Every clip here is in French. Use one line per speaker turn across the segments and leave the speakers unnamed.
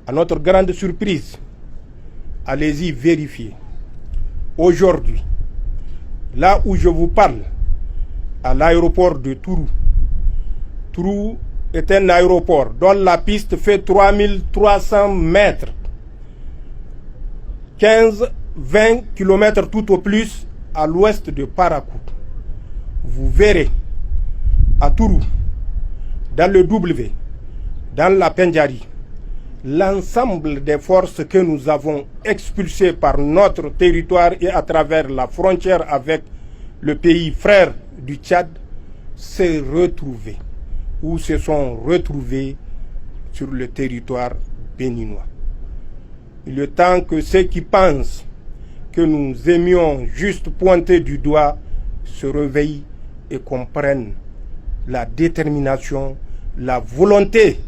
À notre grande surprise, allez-y vérifier. Aujourd'hui, là où je vous parle, à l'aéroport de Tourou, Tourou est un aéroport dont la piste fait 3300 mètres, 15-20 km tout au plus à l'ouest de Parakou. Vous verrez à Tourou, dans le W, dans la Pendjari, l'ensemble des forces que nous avons expulsées par notre territoire et à travers la frontière avec le pays frère du Tchad s'est retrouvées ou se sont retrouvés sur le territoire béninois. Il est temps que ceux qui pensent que nous aimions juste pointer du doigt se réveillent et comprennent la détermination, la volonté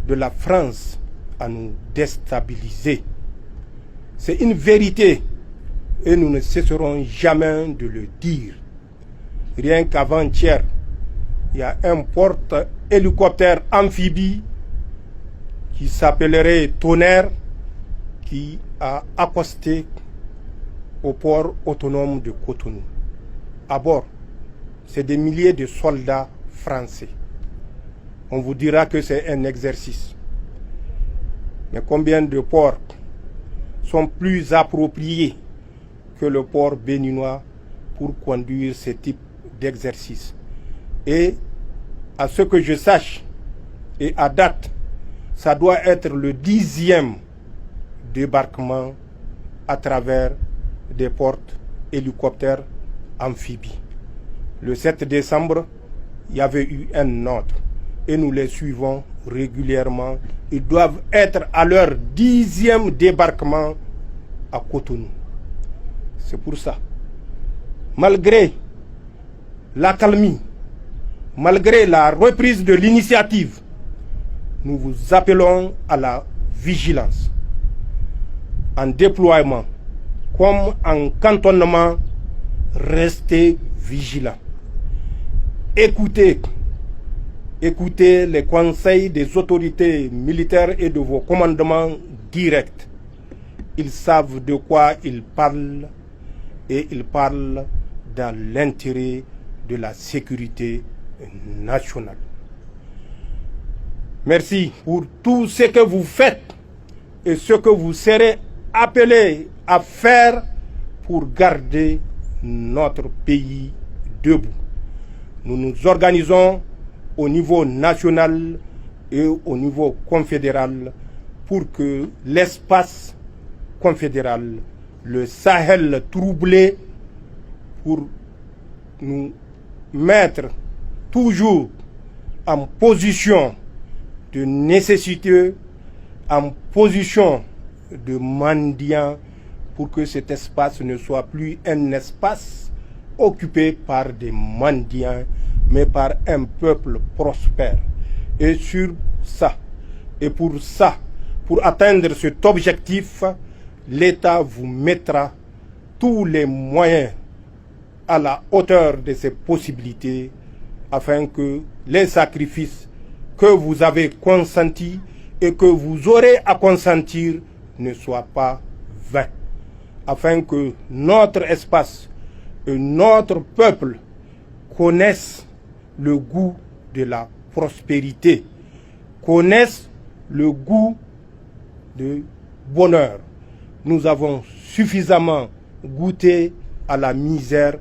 de la France à nous déstabiliser. C'est une vérité et nous ne cesserons jamais de le dire. Rien qu'avant-hier, il y a un porte-hélicoptère amphibie qui s'appellerait Tonnerre qui a accosté au port autonome de Cotonou. À bord, c'est des milliers de soldats français. On vous dira que c'est un exercice. Mais combien de ports sont plus appropriés que le port béninois pour conduire ce type d'exercice? Et à ce que je sache, et à date, ça doit être le 10e débarquement à travers des portes hélicoptères amphibies. Le 7 décembre, il y avait eu un autre et nous les suivons régulièrement. Ils doivent être à leur 10e débarquement à Cotonou. C'est pour ça, malgré l'accalmie, malgré la reprise de l'initiative, nous vous appelons à la vigilance. En déploiement comme en cantonnement, restez vigilants. Écoutez les conseils des autorités militaires et de vos commandements directs. Ils savent de quoi ils parlent et ils parlent dans l'intérêt de la sécurité nationale. Merci pour tout ce que vous faites et ce que vous serez appelés à faire pour garder notre pays debout. Nous nous organisons au niveau national et au niveau confédéral pour que l'espace confédéral, le Sahel troublé, pour nous mettre toujours en position de nécessité, en position de mendiant, pour que cet espace ne soit plus un espace occupé par des mendiants, mais par un peuple prospère. Et sur ça, et pour ça, pour atteindre cet objectif, l'État vous mettra tous les moyens à la hauteur de ses possibilités, afin que les sacrifices que vous avez consentis et que vous aurez à consentir ne soient pas vains, afin que notre espace et notre peuple connaissent le goût de la prospérité, connaissent le goût de bonheur. Nous avons suffisamment goûté à la misère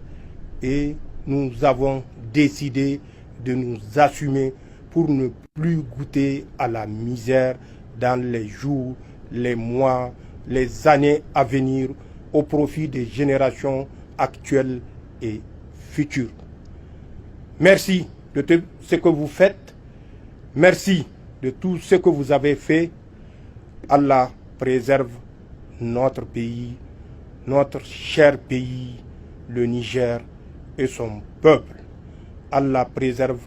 et nous avons décidé de nous assumer pour ne plus goûter à la misère dans les jours, les mois, les années à venir au profit des générations actuelles et futures. Merci de tout ce que vous faites. Merci de tout ce que vous avez fait. Allah préserve notre pays, notre cher pays, le Niger et son peuple. Allah préserve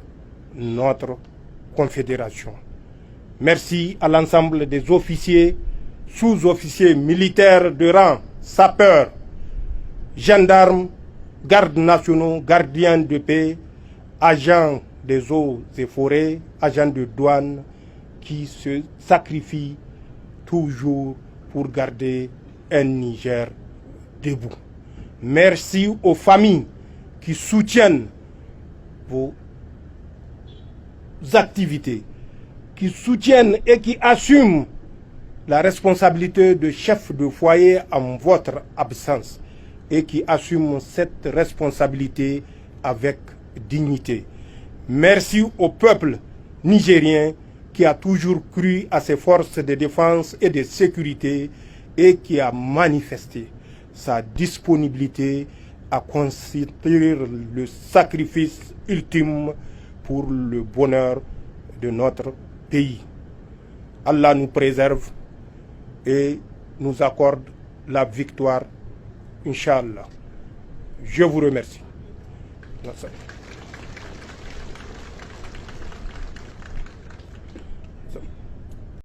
notre confédération. Merci à l'ensemble des officiers, sous-officiers militaires de rang, sapeurs, gendarmes, gardes nationaux, gardiens de paix, agents des eaux et forêts, agents de douane qui se sacrifient toujours pour garder un Niger debout. Merci aux familles qui soutiennent vos activités, qui soutiennent et qui assument la responsabilité de chef de foyer en votre absence et qui assument cette responsabilité avec dignité. Merci au peuple nigérien qui a toujours cru à ses forces de défense et de sécurité et qui a manifesté sa disponibilité à consentir le sacrifice ultime pour le bonheur de notre pays. Allah nous préserve et nous accorde la victoire, Inch'Allah. Je vous remercie.